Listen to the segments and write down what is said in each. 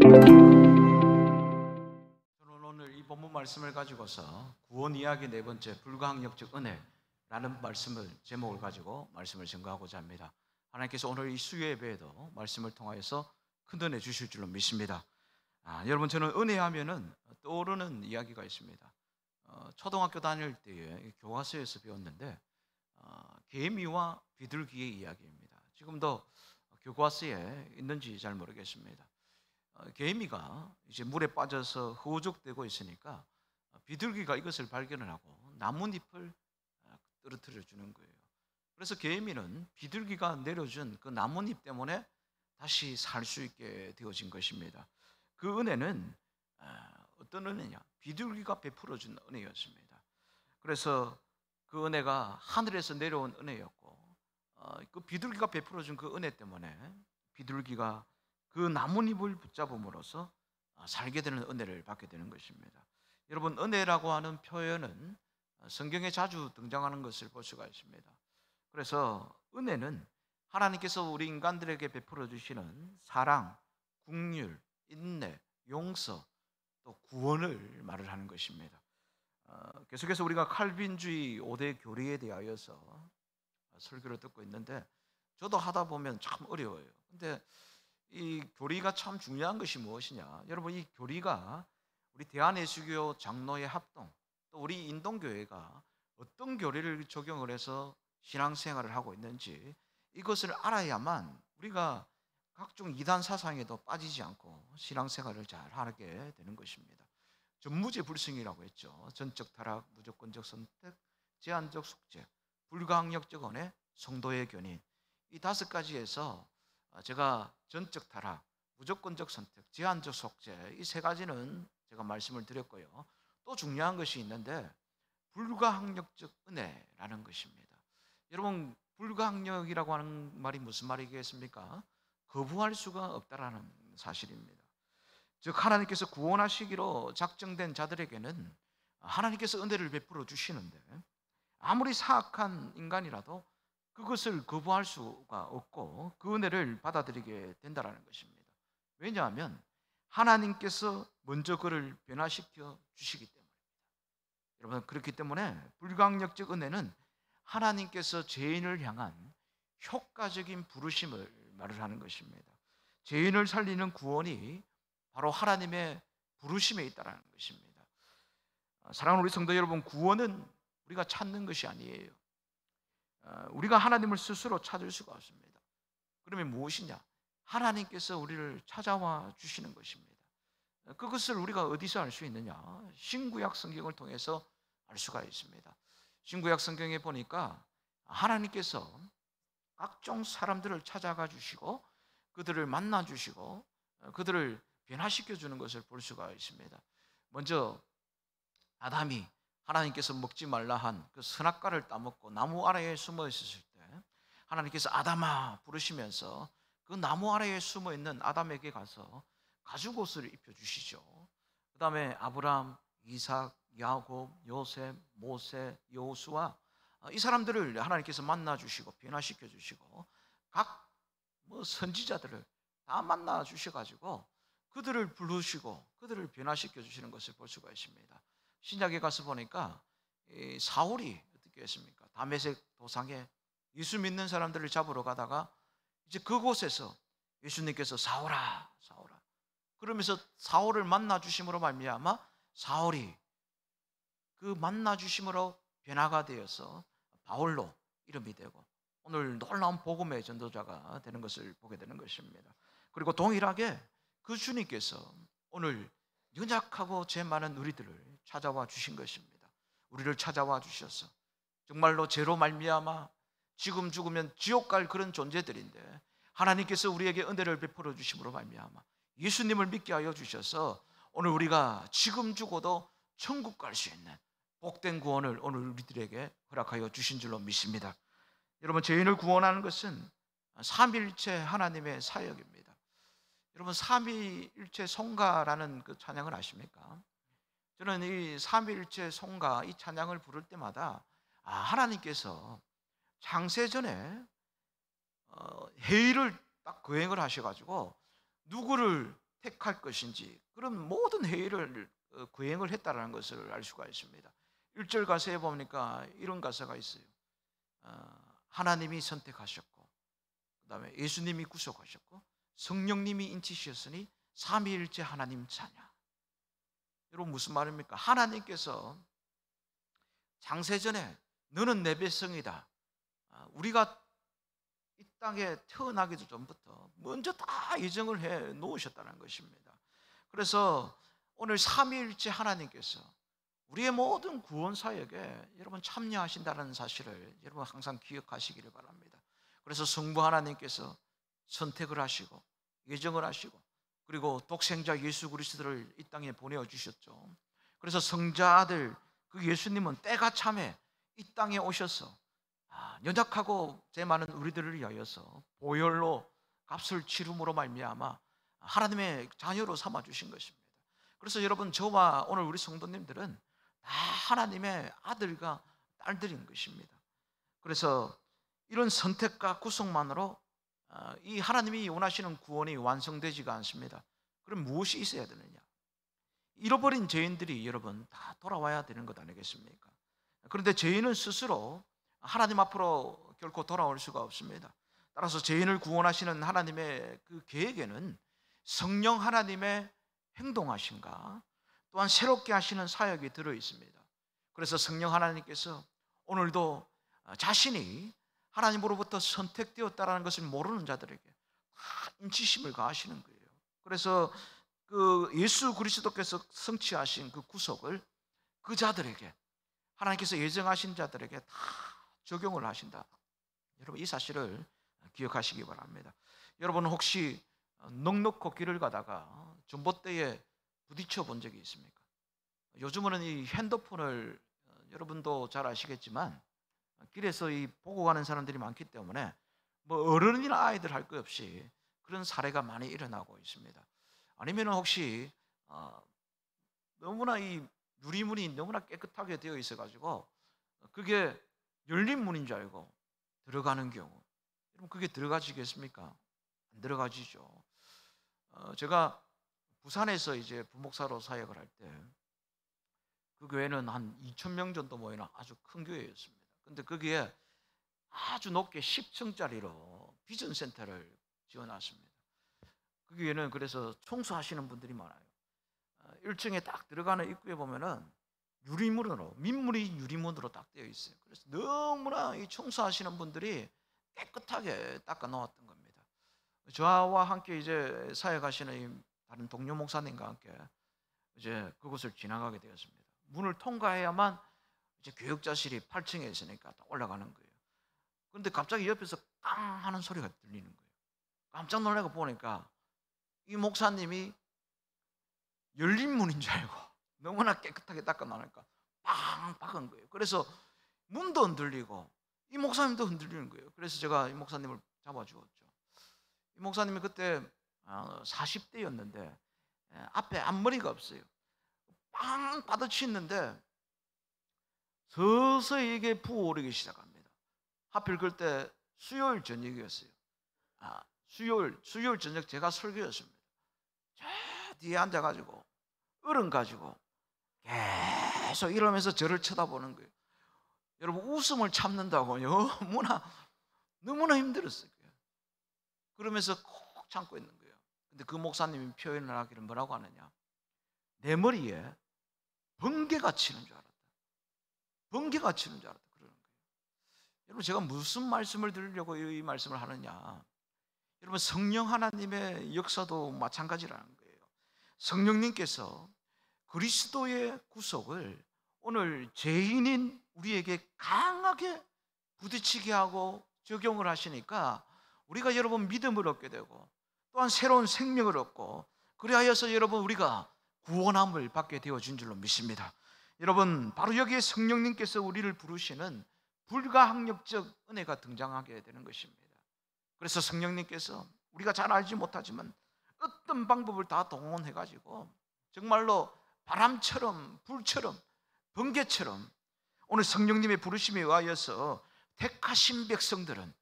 저는 오늘 이 본문 말씀을 가지고서 구원 이야기 네 번째, 불가항력적 은혜라는 말씀을 제목을 가지고 말씀을 증거하고자 합니다. 하나님께서 오늘 이 수요 예배에도 말씀을 통하여서 큰 은혜 주실 줄로 믿습니다. 여러분, 저는 은혜하면은 떠오르는 이야기가 있습니다. 초등학교 다닐 때에 교과서에서 배웠는데 개미와 비둘기의 이야기입니다. 지금도 교과서에 있는지 잘 모르겠습니다. 개미가 이제 물에 빠져서 허우적대고 있으니까 비둘기가 이것을 발견을 하고 나뭇잎을 떨어뜨려 주는 거예요. 그래서 개미는 비둘기가 내려준 그 나뭇잎 때문에 다시 살 수 있게 되어진 것입니다. 그 은혜는 어떤 은혜냐? 비둘기가 베풀어 준 은혜였습니다. 그래서 그 은혜가 하늘에서 내려온 은혜였고, 그 비둘기가 베풀어 준 그 은혜 때문에 비둘기가 그 나뭇잎을 붙잡음으로써 살게 되는 은혜를 받게 되는 것입니다. 여러분, 은혜라고 하는 표현은 성경에 자주 등장하는 것을 볼 수가 있습니다. 그래서 은혜는 하나님께서 우리 인간들에게 베풀어 주시는 사랑, 긍휼, 인내, 용서, 또 구원을 말을 하는 것입니다. 계속해서 우리가 칼빈주의 5대 교리에 대하여서 설교를 듣고 있는데, 저도 하다 보면 참 어려워요. 근데 이 교리가 참 중요한 것이 무엇이냐? 여러분, 이 교리가 우리 대한예수교 장로의 합동, 또 우리 인동교회가 어떤 교리를 적용을 해서 신앙생활을 하고 있는지, 이것을 알아야만 우리가 각종 이단 사상에도 빠지지 않고 신앙생활을 잘 하게 되는 것입니다. 전무제불성이라고 했죠. 전적 타락, 무조건적 선택, 제한적 속죄, 불가항력적 은혜, 성도의 견인, 이 5가지에서 제가 전적 타락, 무조건적 선택, 제한적 속죄, 이 3가지는 제가 말씀을 드렸고요. 또 중요한 것이 있는데 불가항력적 은혜라는 것입니다. 여러분, 불가항력이라고 하는 말이 무슨 말이겠습니까? 거부할 수가 없다라는 사실입니다. 즉, 하나님께서 구원하시기로 작정된 자들에게는 하나님께서 은혜를 베풀어 주시는데, 아무리 사악한 인간이라도 그것을 거부할 수가 없고 그 은혜를 받아들이게 된다는 것입니다. 왜냐하면 하나님께서 먼저 그를 변화시켜 주시기 때문입니다. 여러분, 그렇기 때문에 불가항력적 은혜는 하나님께서 죄인을 향한 효과적인 부르심을 말을 하는 것입니다. 죄인을 살리는 구원이 바로 하나님의 부르심에 있다는 것입니다. 사랑하는 우리 성도 여러분, 구원은 우리가 찾는 것이 아니에요. 우리가 하나님을 스스로 찾을 수가 없습니다. 그러면 무엇이냐? 하나님께서 우리를 찾아와 주시는 것입니다. 그것을 우리가 어디서 알 수 있느냐? 신구약 성경을 통해서 알 수가 있습니다. 신구약 성경에 보니까 하나님께서 각종 사람들을 찾아가 주시고 그들을 만나 주시고 그들을 변화시켜 주는 것을 볼 수가 있습니다. 먼저 아담이 하나님께서 먹지 말라 한 그 선악과를 따먹고 나무 아래에 숨어 있었을 때 하나님께서 아담아 부르시면서 그 나무 아래에 숨어 있는 아담에게 가서 가죽옷을 입혀 주시죠. 그 다음에 아브라함, 이삭, 야곱, 요셉, 모세, 여호수아, 이 사람들을 하나님께서 만나 주시고 변화시켜 주시고 각 선지자들을 다 만나 주셔가지고 그들을 부르시고 그들을 변화시켜 주시는 것을 볼 수가 있습니다. 신약에 가서 보니까 사울이 어떻게 했습니까? 다메섹 도상에 예수 믿는 사람들을 잡으러 가다가 이제 그곳에서 예수님께서 사울아 사울아 그러면서 사울을 만나 주심으로 말미암아 사울이 그 만나 주심으로 변화가 되어서 바울로 이름이 되고 오늘 놀라운 복음의 전도자가 되는 것을 보게 되는 것입니다. 그리고 동일하게 그 주님께서 오늘 연약하고 죄 많은 우리들을 찾아와 주신 것입니다. 우리를 찾아와 주셔서 정말로 죄로 말미암아 지금 죽으면 지옥 갈 그런 존재들인데 하나님께서 우리에게 은혜를 베풀어 주심으로 말미암아 예수님을 믿게 하여 주셔서 오늘 우리가 지금 죽어도 천국 갈 수 있는 복된 구원을 오늘 우리들에게 허락하여 주신 줄로 믿습니다. 여러분, 죄인을 구원하는 것은 삼위일체 하나님의 사역입니다. 여러분, 삼위일체 송가라는 그 찬양을 아십니까? 저는 이 삼위일체 송가 이 찬양을 부를 때마다 하나님께서 창세전에 회의를 딱 거행을 하셔가지고 누구를 택할 것인지 그런 모든 회의를 거행을 했다는 것을 알 수가 있습니다. 1절 가사에 보니까 이런 가사가 있어요. 하나님이 선택하셨고, 그 다음에 예수님이 구속하셨고, 성령님이 인치셨으니 삼위일체 하나님 자녀. 여러분 무슨 말입니까? 하나님께서 장세전에 너는 내 백성이다, 우리가 이 땅에 태어나기도 전부터 먼저 다 예정을 해 놓으셨다는 것입니다. 그래서 오늘 삼위일체 하나님께서 우리의 모든 구원 사역에 여러분 참여하신다는 사실을 여러분 항상 기억하시기를 바랍니다. 그래서 성부 하나님께서 선택을 하시고 예정을 하시고 그리고 독생자 예수 그리스도를 이 땅에 보내주셨죠. 그래서 성자 아들 그 예수님은 때가 참에 이 땅에 오셔서 연약하고 죄 많은 우리들을 위하여서 보혈로 값을 치름으로 말미암아 하나님의 자녀로 삼아주신 것입니다. 그래서 여러분 저와 오늘 우리 성도님들은 다 하나님의 아들과 딸들인 것입니다. 그래서 이런 선택과 구속만으로 이 하나님이 원하시는 구원이 완성되지가 않습니다. 그럼 무엇이 있어야 되느냐? 잃어버린 죄인들이 여러분 다 돌아와야 되는 것 아니겠습니까? 그런데 죄인은 스스로 하나님 앞으로 결코 돌아올 수가 없습니다. 따라서 죄인을 구원하시는 하나님의 그 계획에는 성령 하나님의 행동하심과 또한 새롭게 하시는 사역이 들어 있습니다. 그래서 성령 하나님께서 오늘도 자신이 하나님으로부터 선택되었다는 것을 모르는 자들에게 다 인치심을 가하시는 거예요. 그래서 그 예수 그리스도께서 성취하신 그 구속을 그 자들에게 하나님께서 예정하신 자들에게 다 적용을 하신다. 여러분 이 사실을 기억하시기 바랍니다. 여러분 혹시 넉넉히 길을 가다가 전봇대에 부딪혀 본 적이 있습니까? 요즘은 이 핸드폰을 여러분도 잘 아시겠지만 길에서 이 보고 가는 사람들이 많기 때문에 뭐 어른이나 아이들 할 것 없이 그런 사례가 많이 일어나고 있습니다. 아니면 혹시 너무나 이 유리문이 너무나 깨끗하게 되어 있어 가지고 그게 열린 문인 줄 알고 들어가는 경우, 여러분 그게 들어가지겠습니까? 안 들어가지죠. 제가 부산에서 이제 부목사로 사역을 할 때 그 교회는 한 2,000명 정도 모이는 아주 큰 교회였습니다. 근데 거기에 아주 높게 10층짜리로 비전 센터를 지어놨습니다. 그 교회는 그래서 청소하시는 분들이 많아요. 1층에 딱 들어가는 입구에 보면은 유리문으로, 민물이 유리문으로 딱 되어 있어요. 그래서 너무나 이 청소하시는 분들이 깨끗하게 닦아 놓았던 겁니다. 저와 함께 이제 사역하시는 이 다른 동료 목사님과 함께 이제 그곳을 지나가게 되었습니다. 문을 통과해야만 이제 교육자실이 8층에 있으니까 올라가는 거예요. 그런데 갑자기 옆에서 깡 하는 소리가 들리는 거예요. 깜짝 놀라고 보니까 이 목사님이 열린 문인 줄 알고 너무나 깨끗하게 닦아 놓으니까 빵 박은 거예요. 그래서 문도 흔들리고 이 목사님도 흔들리는 거예요. 그래서 제가 이 목사님을 잡아주었죠. 이 목사님이 그때 40대였는데 앞에 앞머리가 없어요. 빵 받아치는데 서서히 이게 부어오르기 시작합니다. 하필 그때 수요일 저녁이었어요. 수요일 저녁 제가 설교였습니다. 저 뒤에 앉아가지고 어른 가지고 계속 이러면서 저를 쳐다보는 거예요. 여러분 웃음을 참는다고 너무나 힘들었어요. 그러면서 콕 참고 있는 거예요. 근데 그 목사님이 표현을 하기를 뭐라고 하느냐, 내 머리에 번개가 치는 줄 알았다. 번개가 치는 줄 알았다. 그러는 거예요. 여러분 제가 무슨 말씀을 드리려고 이 말씀을 하느냐, 여러분 성령 하나님의 역사도 마찬가지라는 거예요. 성령님께서 그리스도의 구속을 오늘 죄인인 우리에게 강하게 부딪히게 하고 적용을 하시니까 우리가 여러분 믿음을 얻게 되고 또한 새로운 생명을 얻고 그리하여서 여러분 우리가 구원함을 받게 되어진 줄로 믿습니다. 여러분 바로 여기에 성령님께서 우리를 부르시는 불가항력적 은혜가 등장하게 되는 것입니다. 그래서 성령님께서 우리가 잘 알지 못하지만 어떤 방법을 다 동원해가지고 정말로 바람처럼 불처럼 번개처럼 오늘 성령님의 부르심에 의하여서 택하신 백성들은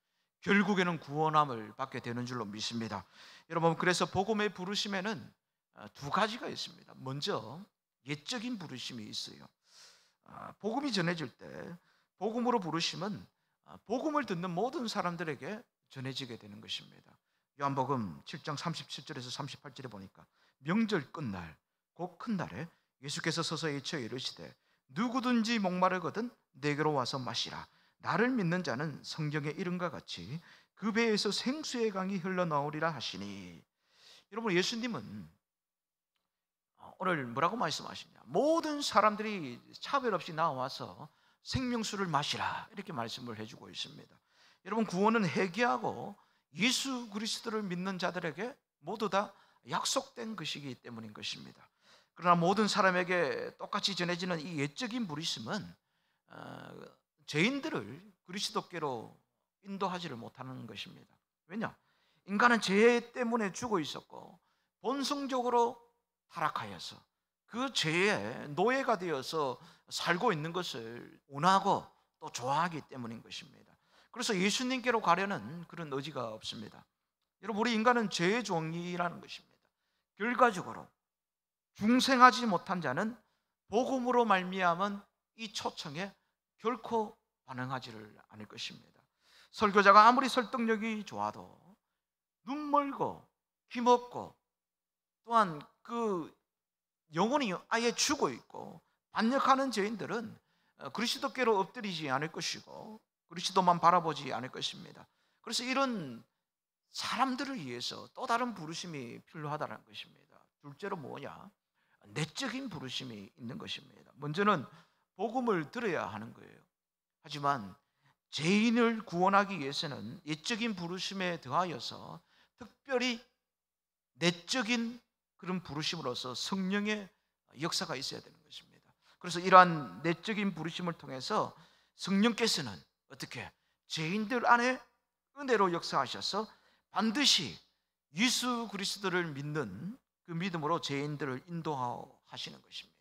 결국에는 구원함을 받게 되는 줄로 믿습니다. 여러분 그래서 복음의 부르심에는 두 가지가 있습니다. 먼저 예적인 부르심이 있어요. 복음이 전해질 때 복음으로 부르심은 복음을 듣는 모든 사람들에게 전해지게 되는 것입니다. 요한복음 7장 37절에서 38절에 보니까 명절 끝날 곧 큰 날에 예수께서 서서 외쳐 이르시되 누구든지 목마르거든 내게로 와서 마시라. 나를 믿는 자는 성경의 이름과 같이 그 배에서 생수의 강이 흘러나오리라 하시니. 여러분, 예수님은 오늘 뭐라고 말씀하시냐? 모든 사람들이 차별 없이 나와서 생명수를 마시라, 이렇게 말씀을 해주고 있습니다. 여러분, 구원은 회개하고 예수 그리스도를 믿는 자들에게 모두 다 약속된 것이기 때문인 것입니다. 그러나 모든 사람에게 똑같이 전해지는 이 예적인 부르심은 죄인들을 그리스도께로 인도하지를 못하는 것입니다. 왜냐? 인간은 죄 때문에 죽어 있었고 본성적으로 타락하여서 그 죄의 노예가 되어서 살고 있는 것을 원하고 또 좋아하기 때문인 것입니다. 그래서 예수님께로 가려는 그런 의지가 없습니다. 여러분, 우리 인간은 죄의 종이라는 것입니다. 결과적으로 중생하지 못한 자는 복음으로 말미암은 이 초청에 결코 반응하지를 않을 것입니다. 설교자가 아무리 설득력이 좋아도 눈 멀고 귀 먹고 또한 그 영혼이 아예 죽어 있고 반역하는 죄인들은 그리스도께로 엎드리지 않을 것이고 그리스도만 바라보지 않을 것입니다. 그래서 이런 사람들을 위해서 또 다른 부르심이 필요하다는 것입니다. 둘째로 뭐냐? 내적인 부르심이 있는 것입니다. 먼저는 복음을 들어야 하는 거예요. 하지만 죄인을 구원하기 위해서는 예적인 부르심에 더하여서 특별히 내적인 그런 부르심으로서 성령의 역사가 있어야 되는 것입니다. 그래서 이러한 내적인 부르심을 통해서 성령께서는 어떻게 죄인들 안에 은혜로 역사하셔서 반드시 예수 그리스도를 믿는 그 믿음으로 죄인들을 인도하시는 것입니다.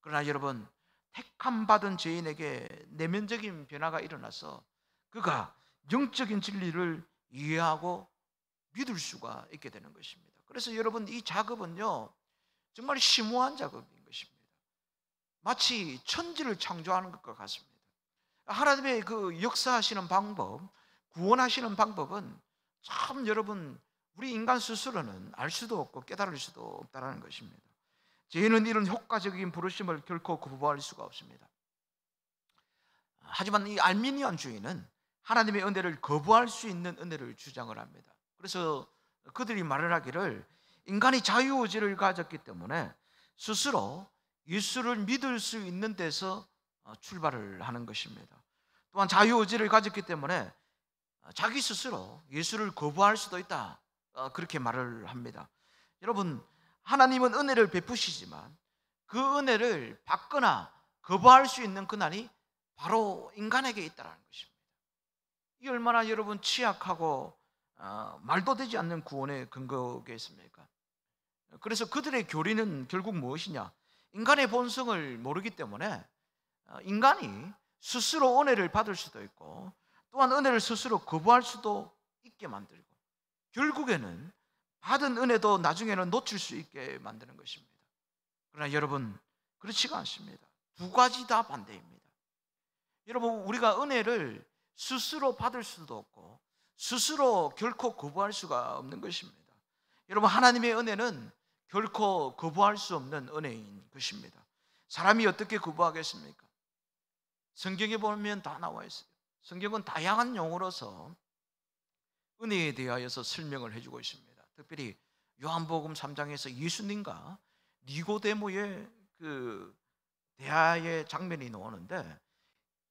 그러나 여러분, 택함 받은 죄인에게 내면적인 변화가 일어나서 그가 영적인 진리를 이해하고 믿을 수가 있게 되는 것입니다. 그래서 여러분, 이 작업은요 정말 심오한 작업인 것입니다. 마치 천지를 창조하는 것과 같습니다. 하나님의 그 역사하시는 방법, 구원하시는 방법은 참 여러분 우리 인간 스스로는 알 수도 없고 깨달을 수도 없다는 것입니다. 죄인은 이런 효과적인 부르심을 결코 거부할 수가 없습니다. 하지만 이 알미니안주의는 하나님의 은혜를 거부할 수 있는 은혜를 주장을 합니다. 그래서 그들이 말을 하기를 인간이 자유의지를 가졌기 때문에 스스로 예수를 믿을 수 있는 데서 출발을 하는 것입니다. 또한 자유의지를 가졌기 때문에 자기 스스로 예수를 거부할 수도 있다, 그렇게 말을 합니다. 여러분, 하나님은 은혜를 베푸시지만 그 은혜를 받거나 거부할 수 있는 그날이 바로 인간에게 있다는 것입니다. 이 얼마나 여러분 취약하고 말도 되지 않는 구원의 근거겠습니까? 그래서 그들의 교리는 결국 무엇이냐? 인간의 본성을 모르기 때문에 인간이 스스로 은혜를 받을 수도 있고 또한 은혜를 스스로 거부할 수도 있게 만들고 결국에는 받은 은혜도 나중에는 놓칠 수 있게 만드는 것입니다. 그러나 여러분, 그렇지가 않습니다. 두 가지 다 반대입니다. 여러분, 우리가 은혜를 스스로 받을 수도 없고 스스로 결코 거부할 수가 없는 것입니다. 여러분, 하나님의 은혜는 결코 거부할 수 없는 은혜인 것입니다. 사람이 어떻게 거부하겠습니까? 성경에 보면 다 나와 있어요. 성경은 다양한 용어로서 은혜에 대하여서 설명을 해주고 있습니다. 특별히 요한복음 3장에서 예수님과 니고데모의 그 대화의 장면이 나오는데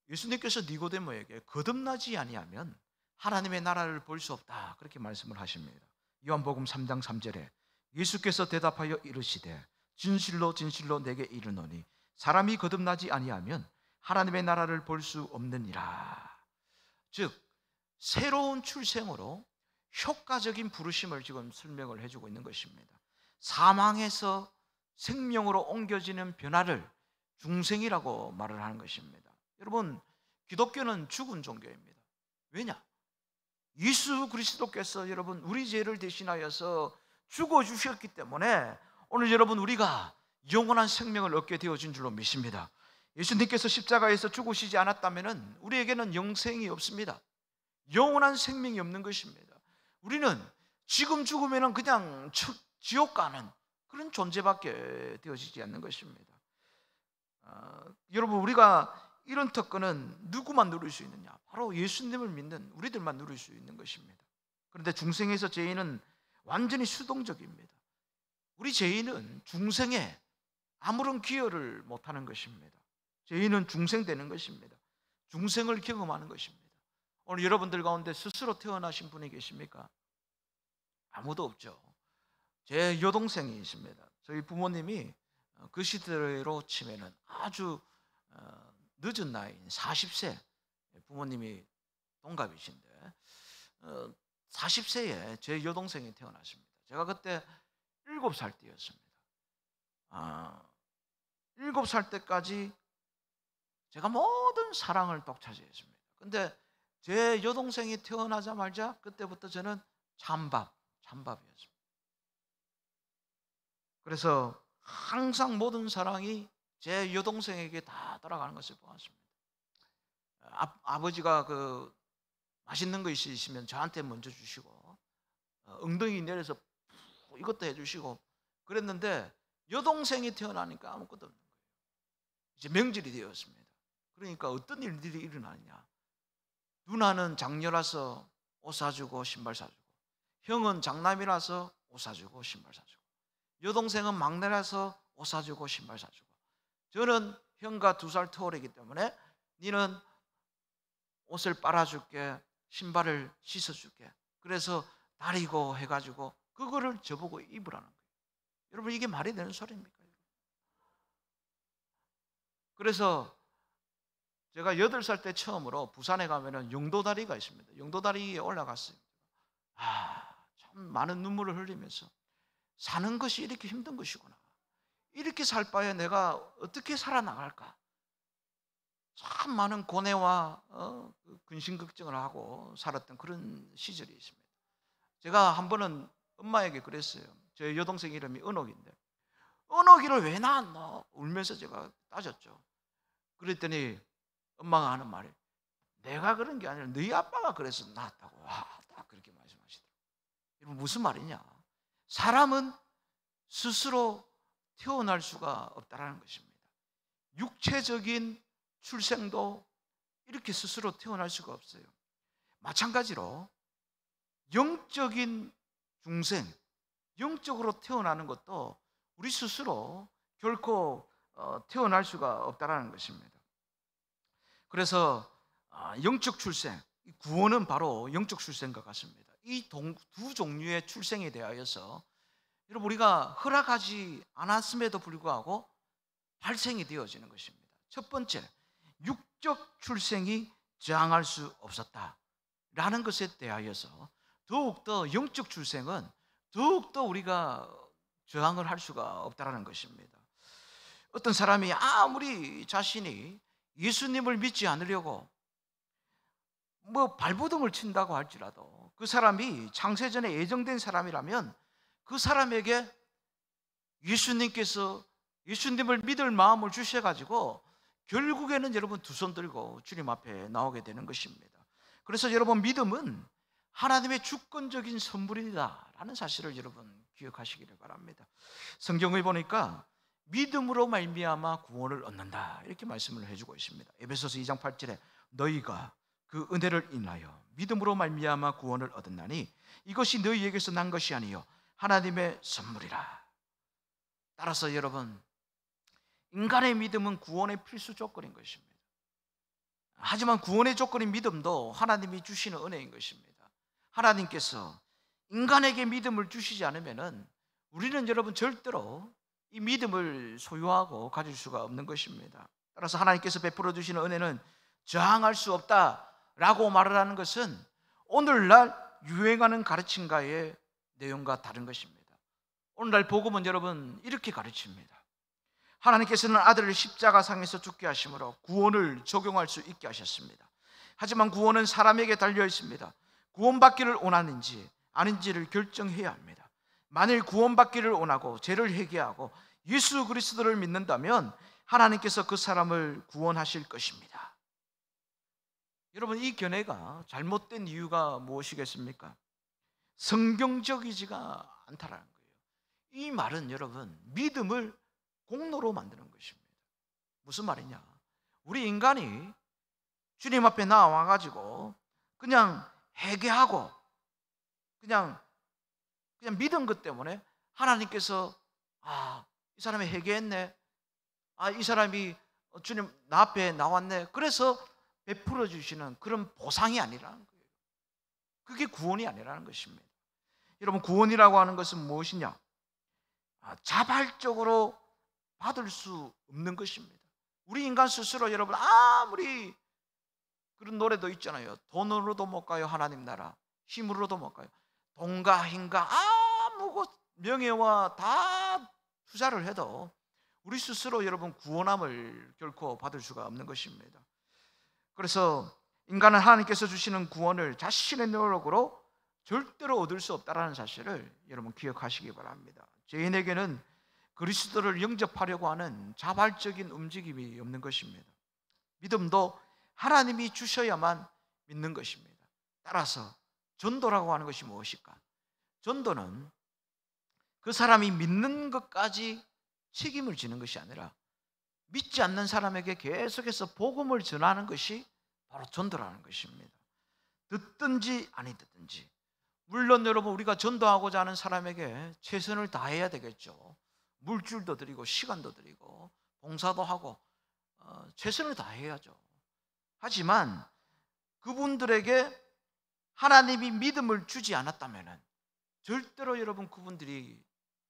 예수님께서 니고데모에게 거듭나지 아니하면 하나님의 나라를 볼 수 없다, 그렇게 말씀을 하십니다. 요한복음 3장 3절에 예수께서 대답하여 이르시되 진실로 진실로 내게 이르노니 사람이 거듭나지 아니하면 하나님의 나라를 볼 수 없느니라. 즉 새로운 출생으로 효과적인 부르심을 지금 설명을 해주고 있는 것입니다. 사망에서 생명으로 옮겨지는 변화를 중생이라고 말을 하는 것입니다. 여러분, 기독교는 죽은 종교입니다. 왜냐? 예수 그리스도께서 여러분 우리 죄를 대신하여서 죽어주셨기 때문에 오늘 여러분 우리가 영원한 생명을 얻게 되어진 줄로 믿습니다. 예수님께서 십자가에서 죽으시지 않았다면 우리에게는 영생이 없습니다. 영원한 생명이 없는 것입니다. 우리는 지금 죽으면 그냥 지옥 가는 그런 존재밖에 되어지지 않는 것입니다. 여러분 우리가 이런 특권은 누구만 누릴 수 있느냐? 바로 예수님을 믿는 우리들만 누릴 수 있는 것입니다. 그런데 중생에서 죄인은 완전히 수동적입니다. 우리 죄인은 중생에 아무런 기여를 못하는 것입니다. 죄인은 중생되는 것입니다. 중생을 경험하는 것입니다. 오늘 여러분들 가운데 스스로 태어나신 분이 계십니까? 아무도 없죠. 제 여동생이 있습니다. 저희 부모님이 그 시대로 치면은 아주 늦은 나이인 40세, 부모님이 동갑이신데 40세에 제 여동생이 태어났습니다. 제가 그때 7살 때였습니다. 7살 때까지 제가 모든 사랑을 독차지했습니다. 근데 제 여동생이 태어나자마자 그때부터 저는 찬밥이었습니다. 그래서 항상 모든 사랑이 제 여동생에게 다 돌아가는 것을 보았습니다. 아버지가 그 맛있는 거 있으시면 저한테 먼저 주시고 엉덩이 내려서 이것도 해주시고 그랬는데 여동생이 태어나니까 아무것도 없는 거예요. 이제 명절이 되었습니다. 그러니까 어떤 일들이 일어나느냐? 누나는 장녀라서 옷 사주고 신발 사주고, 형은 장남이라서 옷 사주고 신발 사주고, 여동생은 막내라서 옷 사주고 신발 사주고, 저는 형과 2살 터울이기 때문에 니는 옷을 빨아줄게, 신발을 씻어줄게. 그래서 다리고 해가지고 그거를 저보고 입으라는 거예요. 여러분 이게 말이 되는 소리입니까? 그래서 제가 8살 때 처음으로 부산에 가면은 영도다리가 있습니다. 영도다리에 올라갔어요. 참 많은 눈물을 흘리면서 사는 것이 이렇게 힘든 것이구나. 이렇게 살 바에 내가 어떻게 살아나갈까? 참 많은 고뇌와 근심 걱정을 하고 살았던 그런 시절이 있습니다. 제가 한 번은 엄마에게 그랬어요. 제 여동생 이름이 은옥인데 은옥이를 왜 낳았노? 울면서 제가 따졌죠. 그랬더니 엄마가 하는 말이 내가 그런 게 아니라 너희 아빠가 그래서 낳았다고. 딱 그렇게 말씀하시더라고요. 여러분 무슨 말이냐? 사람은 스스로 태어날 수가 없다는 것입니다. 육체적인 출생도 이렇게 스스로 태어날 수가 없어요. 마찬가지로 영적인 중생, 영적으로 태어나는 것도 우리 스스로 결코 태어날 수가 없다는 것입니다. 그래서 영적 출생, 구원은 바로 영적 출생과 같습니다. 이 두 종류의 출생에 대하여서 여러분 우리가 허락하지 않았음에도 불구하고 발생이 되어지는 것입니다. 첫 번째, 육적 출생이 저항할 수 없었다라는 것에 대하여서 더욱더 영적 출생은 더욱더 우리가 저항을 할 수가 없다는 것입니다. 어떤 사람이 아무리 자신이 예수님을 믿지 않으려고 발버둥을 친다고 할지라도 그 사람이 창세전에 예정된 사람이라면 그 사람에게 예수님께서 예수님을 믿을 마음을 주셔가지고 결국에는 여러분 2손 들고 주님 앞에 나오게 되는 것입니다. 그래서 여러분 믿음은 하나님의 주권적인 선물이다라는 사실을 여러분 기억하시기를 바랍니다. 성경을 보니까 믿음으로 말미암아 구원을 얻는다 이렇게 말씀을 해주고 있습니다. 에베소서 2장 8절에 너희가 그 은혜를 인하여 믿음으로 말미암아 구원을 얻었나니 이것이 너희에게서 난 것이 아니요 하나님의 선물이라. 따라서 여러분 인간의 믿음은 구원의 필수 조건인 것입니다. 하지만 구원의 조건인 믿음도 하나님이 주시는 은혜인 것입니다. 하나님께서 인간에게 믿음을 주시지 않으면 우리는 여러분 절대로 이 믿음을 소유하고 가질 수가 없는 것입니다. 따라서 하나님께서 베풀어 주시는 은혜는 저항할 수 없다라고 말을 하는 것은 오늘날 유행하는 가르침과의 내용과 다른 것입니다. 오늘날 복음은 여러분 이렇게 가르칩니다. 하나님께서는 아들을 십자가상에서 죽게 하심으로 구원을 적용할 수 있게 하셨습니다. 하지만 구원은 사람에게 달려 있습니다. 구원받기를 원하는지 아닌지를 결정해야 합니다. 만일 구원받기를 원하고 죄를 회개하고 예수 그리스도를 믿는다면 하나님께서 그 사람을 구원하실 것입니다. 여러분, 이 견해가 잘못된 이유가 무엇이겠습니까? 성경적이지가 않다라는 거예요. 이 말은 여러분, 믿음을 공로로 만드는 것입니다. 무슨 말이냐? 우리 인간이 주님 앞에 나와가지고 그냥 회개하고 그냥 믿은 것 때문에 하나님께서 이 사람이 회개했네, 이 사람이 주님 나 앞에 나왔네, 그래서 베풀어 주시는 그런 보상이 아니라는 거예요. 그게 구원이 아니라는 것입니다. 여러분, 구원이라고 하는 것은 무엇이냐? 자발적으로 받을 수 없는 것입니다. 우리 인간 스스로, 여러분, 아무리 그런 노래도 있잖아요. 돈으로도 못 가요 하나님 나라, 힘으로도 못 가요. 돈과 힘과 아무 명예와 다 투자를 해도 우리 스스로, 여러분, 구원함을 결코 받을 수가 없는 것입니다. 그래서 인간은 하나님께서 주시는 구원을 자신의 노력으로 절대로 얻을 수 없다는 사실을 여러분 기억하시기 바랍니다. 죄인에게는 그리스도를 영접하려고 하는 자발적인 움직임이 없는 것입니다. 믿음도 하나님이 주셔야만 믿는 것입니다. 따라서 전도라고 하는 것이 무엇일까? 전도는 그 사람이 믿는 것까지 책임을 지는 것이 아니라 믿지 않는 사람에게 계속해서 복음을 전하는 것이 바로 전도라는 것입니다. 듣든지 아니 듣든지. 물론 여러분, 우리가 전도하고자 하는 사람에게 최선을 다해야 되겠죠. 물질도 드리고 시간도 드리고 봉사도 하고 최선을 다해야죠. 하지만 그분들에게 하나님이 믿음을 주지 않았다면 절대로 여러분 그분들이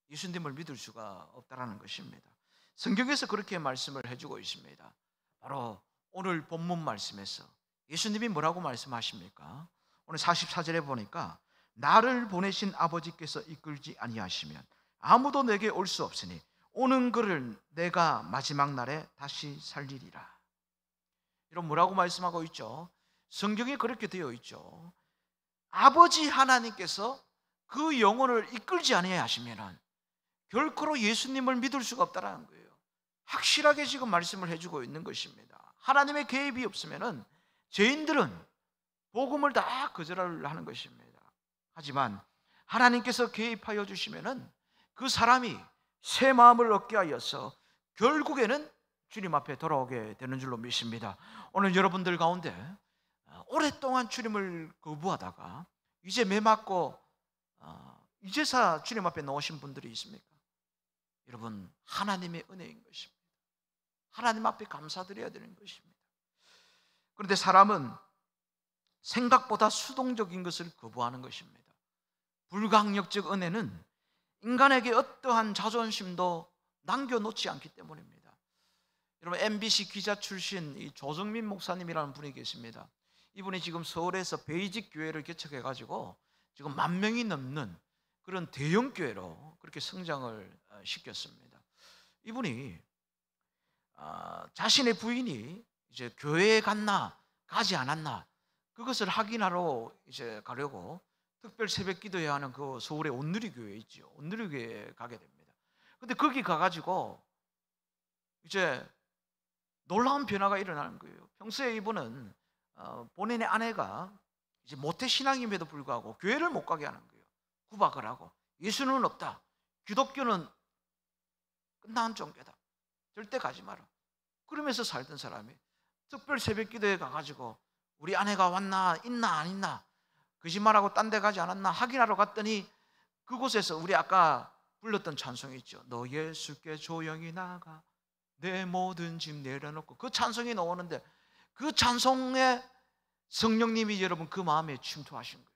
예수님을 믿을 수가 없다는 것입니다. 성경에서 그렇게 말씀을 해주고 있습니다. 바로 오늘 본문 말씀에서 예수님이 뭐라고 말씀하십니까? 오늘 44절에 보니까 나를 보내신 아버지께서 이끌지 아니하시면 아무도 내게 올 수 없으니 오는 그를 내가 마지막 날에 다시 살리리라. 이런 뭐라고 말씀하고 있죠? 성경에 그렇게 되어 있죠. 아버지 하나님께서 그 영혼을 이끌지 아니하시면 결코 예수님을 믿을 수가 없다는 거예요. 확실하게 지금 말씀을 해주고 있는 것입니다. 하나님의 개입이 없으면 죄인들은 복음을 다 거절하는 것입니다. 하지만 하나님께서 개입하여 주시면 그 사람이 새 마음을 얻게 하여서 결국에는 주님 앞에 돌아오게 되는 줄로 믿습니다. 오늘 여러분들 가운데 오랫동안 주님을 거부하다가 이제 매 맞고 이제사 주님 앞에 나오신 분들이 있습니까? 여러분, 하나님의 은혜인 것입니다. 하나님 앞에 감사드려야 되는 것입니다. 그런데 사람은 생각보다 수동적인 것을 거부하는 것입니다. 불강력적 은혜는 인간에게 어떠한 자존심도 남겨놓지 않기 때문입니다. 여러분, MBC 기자 출신 이 조정민 목사님이라는 분이 계십니다. 이분이 지금 서울에서 베이직 교회를 개척해가지고 지금 10,000명이 넘는 그런 대형 교회로 그렇게 성장을 시켰습니다. 이분이 자신의 부인이 이제 교회에 갔나 가지 않았나 그것을 확인하러 이제 가려고 특별 새벽 기도해야 하는 그 서울의 온누리교회 있죠. 온누리교회에 가게 됩니다. 근데 거기 가가지고 이제 놀라운 변화가 일어나는 거예요. 평소에 이분은 본인의 아내가 이제 모태 신앙임에도 불구하고 교회를 못 가게 하는 거예요. 구박을 하고 예수는 없다, 기독교는 끝난 종교다, 절대 가지 마라, 그러면서 살던 사람이 특별 새벽 기도에 가가지고 우리 아내가 왔나 있나 안 있나 거짓말하고 딴 데 가지 않았나 확인하러 갔더니 그곳에서 우리 아까 불렀던 찬송이 있죠. 너 예수께 조용히 나가 내 모든 짐 내려놓고, 그 찬송이 나오는데 그 찬송에 성령님이 여러분 그 마음에 침투하신 거예요.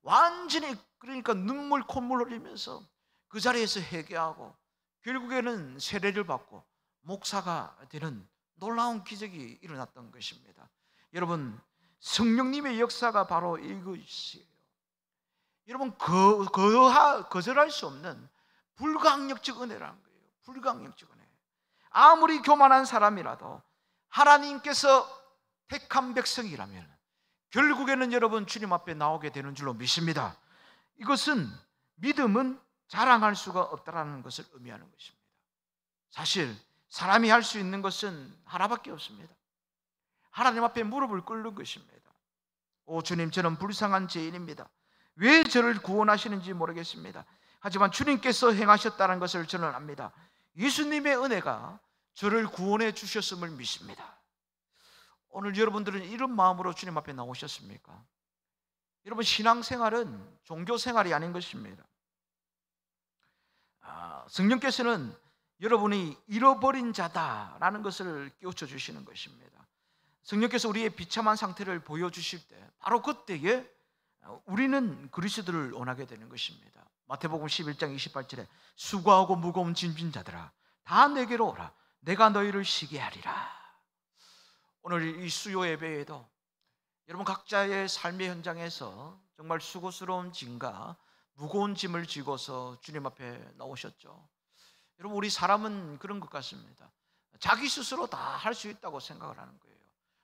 완전히, 그러니까 눈물 콧물 흘리면서 그 자리에서 회개하고 결국에는 세례를 받고 목사가 되는 놀라운 기적이 일어났던 것입니다. 여러분, 성령님의 역사가 바로 이것이에요. 여러분, 거절할 수 없는 불강력적 은혜라는 거예요. 불강력적 은혜. 아무리 교만한 사람이라도 하나님께서 택한 백성이라면 결국에는 여러분 주님 앞에 나오게 되는 줄로 믿습니다. 이것은, 믿음은 자랑할 수가 없다라는 것을 의미하는 것입니다. 사실 사람이 할 수 있는 것은 하나밖에 없습니다. 하나님 앞에 무릎을 꿇는 것입니다. 오 주님, 저는 불쌍한 죄인입니다. 왜 저를 구원하시는지 모르겠습니다. 하지만 주님께서 행하셨다는 것을 저는 압니다. 예수님의 은혜가 저를 구원해 주셨음을 믿습니다. 오늘 여러분들은 이런 마음으로 주님 앞에 나오셨습니까? 여러분, 신앙생활은 종교생활이 아닌 것입니다. 성령께서는 여러분이 잃어버린 자다라는 것을 깨우쳐 주시는 것입니다. 성령께서 우리의 비참한 상태를 보여주실 때 바로 그때에 우리는 그리스도를 원하게 되는 것입니다. 마태복음 11장 28절에 수고하고 무거운 짐진 자들아 다 내게로 오라 내가 너희를 쉬게 하리라. 오늘 이 수요 예배에도 여러분 각자의 삶의 현장에서 정말 수고스러운 짐과 무거운 짐을 지고서 주님 앞에 나오셨죠. 여러분, 우리 사람은 그런 것 같습니다. 자기 스스로 다 할 수 있다고 생각을 하는 거예요.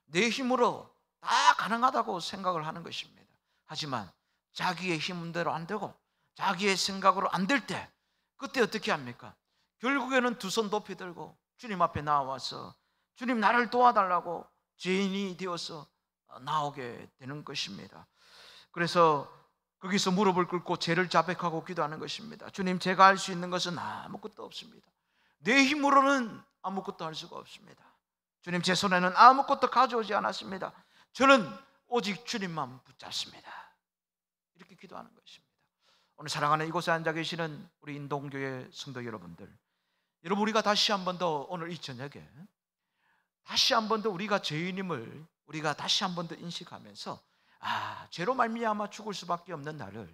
내 힘으로 다 가능하다고 생각을 하는 것입니다. 하지만 자기의 힘대로 안 되고 자기의 생각으로 안 될 때 그때 어떻게 합니까? 결국에는 두 손 높이 들고 주님 앞에 나와서 주님 나를 도와달라고 죄인이 되어서 나오게 되는 것입니다. 그래서 거기서 무릎을 꿇고 죄를 자백하고 기도하는 것입니다. 주님, 제가 할 수 있는 것은 아무것도 없습니다. 내 힘으로는 아무것도 할 수가 없습니다. 주님, 제 손에는 아무것도 가져오지 않았습니다. 저는 오직 주님만 붙잡습니다. 이렇게 기도하는 것입니다. 오늘 사랑하는 이곳에 앉아 계시는 우리 인동교회 성도 여러분들, 여러분, 우리가 다시 한 번 더 오늘 이 저녁에 다시 한 번 더 우리가 죄인임을 우리가 다시 한 번 더 인식하면서 죄로 말미암아 죽을 수밖에 없는 나를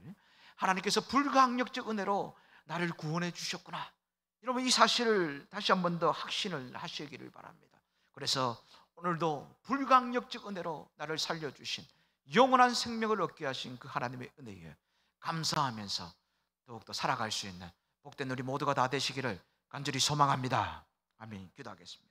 하나님께서 불가항력적 은혜로 나를 구원해 주셨구나. 여러분, 이 사실을 다시 한 번 더 확신을 하시기를 바랍니다. 그래서 오늘도 불가항력적 은혜로 나를 살려주신 영원한 생명을 얻게 하신 그 하나님의 은혜에 감사하면서 더욱더 살아갈 수 있는 복된 우리 모두가 다 되시기를 간절히 소망합니다. 아멘. 기도하겠습니다.